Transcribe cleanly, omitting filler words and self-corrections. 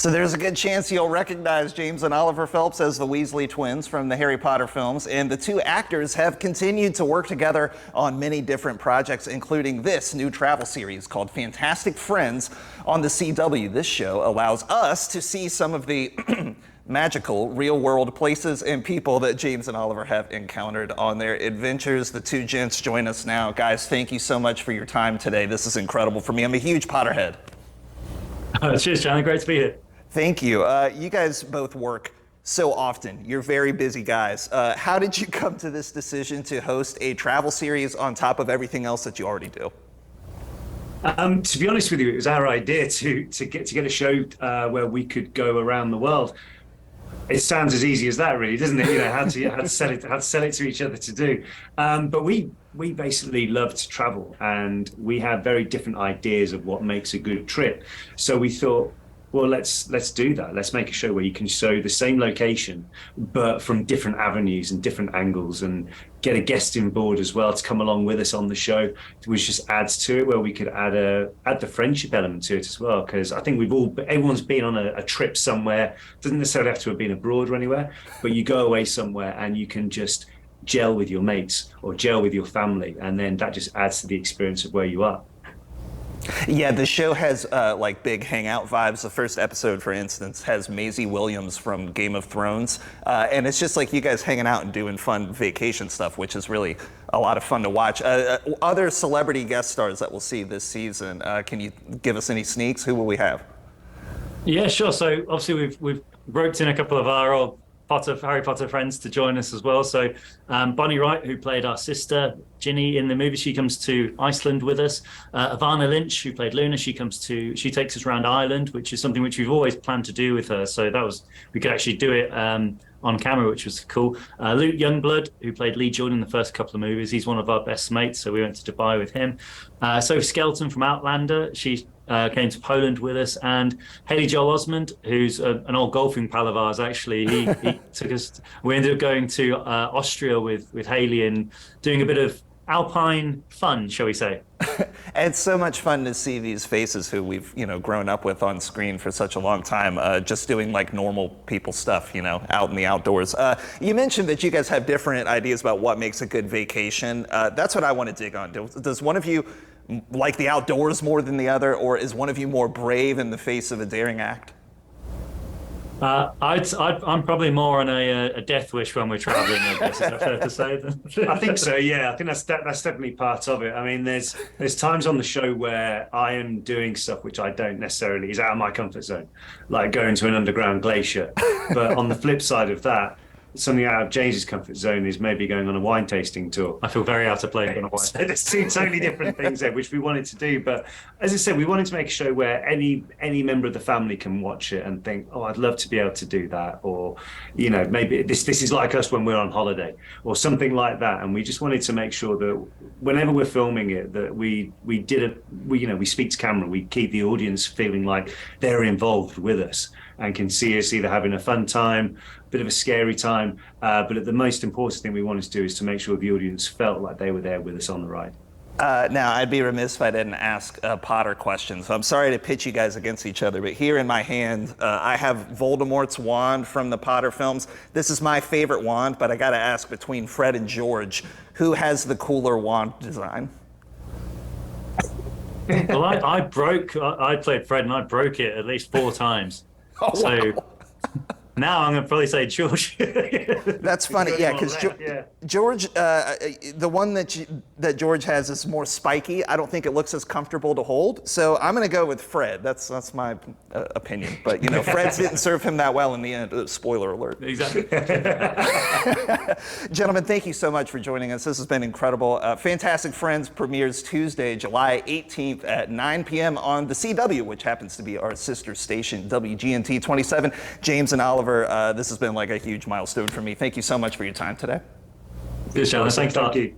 So there's a good chance you'll recognize James and Oliver Phelps as the Weasley twins from the Harry Potter films, and the two actors have continued to work together on many different projects, including this new travel series called Fantastic Friends on the CW. This show allows us to see some of the magical real-world places and people that James and Oliver have encountered on their adventures. The two gents join us now. Guys, thank you so much for your time today. This is incredible for me. I'm a huge Potterhead. Cheers, Johnny. Great to be here. Thank you. You guys both work so often. You're very busy guys. How did you come to this decision to host a travel series on top of everything else that you already do? To be honest with you, it was our idea to get a show where we could go around the world. It sounds as easy as that, really, doesn't it? You know, how to sell it to each other to do. But we basically love to travel, and we have very different ideas of what makes a good trip. So we thought, well, let's do that. Let's make a show where you can show the same location, but from different avenues and different angles, and get a guest on board as well to come along with us on the show, which just adds to it, where we could add the friendship element to it as well. Because I think everyone's been on a trip somewhere. Doesn't necessarily have to have been abroad or anywhere, but you go away somewhere and you can just gel with your mates or gel with your family, and then that just adds to the experience of where you are. Yeah, the show has like big hangout vibes. The first episode, for instance, has Maisie Williams from Game of Thrones. And it's just like you guys hanging out and doing fun vacation stuff, which is really a lot of fun to watch. Other celebrity guest stars that we'll see this season, can you give us any sneaks? Who will we have? Yeah, sure. So obviously we've roped in a couple of our old Harry Potter friends to join us as well. So Bonnie Wright, who played our sister Ginny in the movie, she comes to Iceland with us. Ivana Lynch, who played Luna, she takes us around Ireland, which is something which we've always planned to do with her. So we could actually do it on camera, which was cool. Luke Youngblood, who played Lee Jordan in the first couple of movies, he's one of our best mates, so we went to Dubai with him. Sophie Skelton from Outlander, she came to Poland with us, and Haley Joel Osment, who's an old golfing pal of ours, actually. He took us. We ended up going to Austria with Haley and doing a bit of alpine fun, shall we say. It's so much fun to see these faces who we've grown up with on screen for such a long time, just doing like normal people stuff, out in the outdoors. You mentioned that you guys have different ideas about what makes a good vacation. That's what I want to dig on. Does one of you like the outdoors more than the other, or is one of you more brave in the face of a daring act? I'm probably more on a death wish when we're traveling, I guess. Is that fair to say? I think so, yeah. I think that's definitely part of it. I mean, there's times on the show where I am doing stuff which I don't necessarily is out of my comfort zone, like going to an underground glacier. But on the flip side of that, something out of James's comfort zone is maybe going on a wine tasting tour. I feel very out of place on a wine. So there's two totally different things there, which we wanted to do. But as I said, we wanted to make a show where any member of the family can watch it and think, oh, I'd love to be able to do that. Or, maybe this is like us when we're on holiday or something like that. And we just wanted to make sure that whenever we're filming it, that we speak to camera, we keep the audience feeling like they're involved with us and can see us either having a fun time, a bit of a scary time, but the most important thing we wanted to do is to make sure the audience felt like they were there with us on the ride. Now, I'd be remiss if I didn't ask a Potter question, so I'm sorry to pitch you guys against each other, but here in my hand, I have Voldemort's wand from the Potter films. This is my favorite wand, but I gotta ask, between Fred and George, who has the cooler wand design? Well, I played Fred and I broke it at least 4 times. Oh, wow. So now I'm going to probably say George. That's funny, yeah, because George, the one that George has is more spiky. I don't think it looks as comfortable to hold, so I'm going to go with Fred. That's my opinion. But Fred didn't serve him that well in the end. Spoiler alert. Exactly. Gentlemen, thank you so much for joining us. This has been incredible. Fantastic Friends premieres Tuesday, July 18th at 9 p.m. on the CW, which happens to be our sister station, WGNT 27. James and Oliver, this has been like a huge milestone for me. Thank you so much for your time today. Good, Sean. Thank you.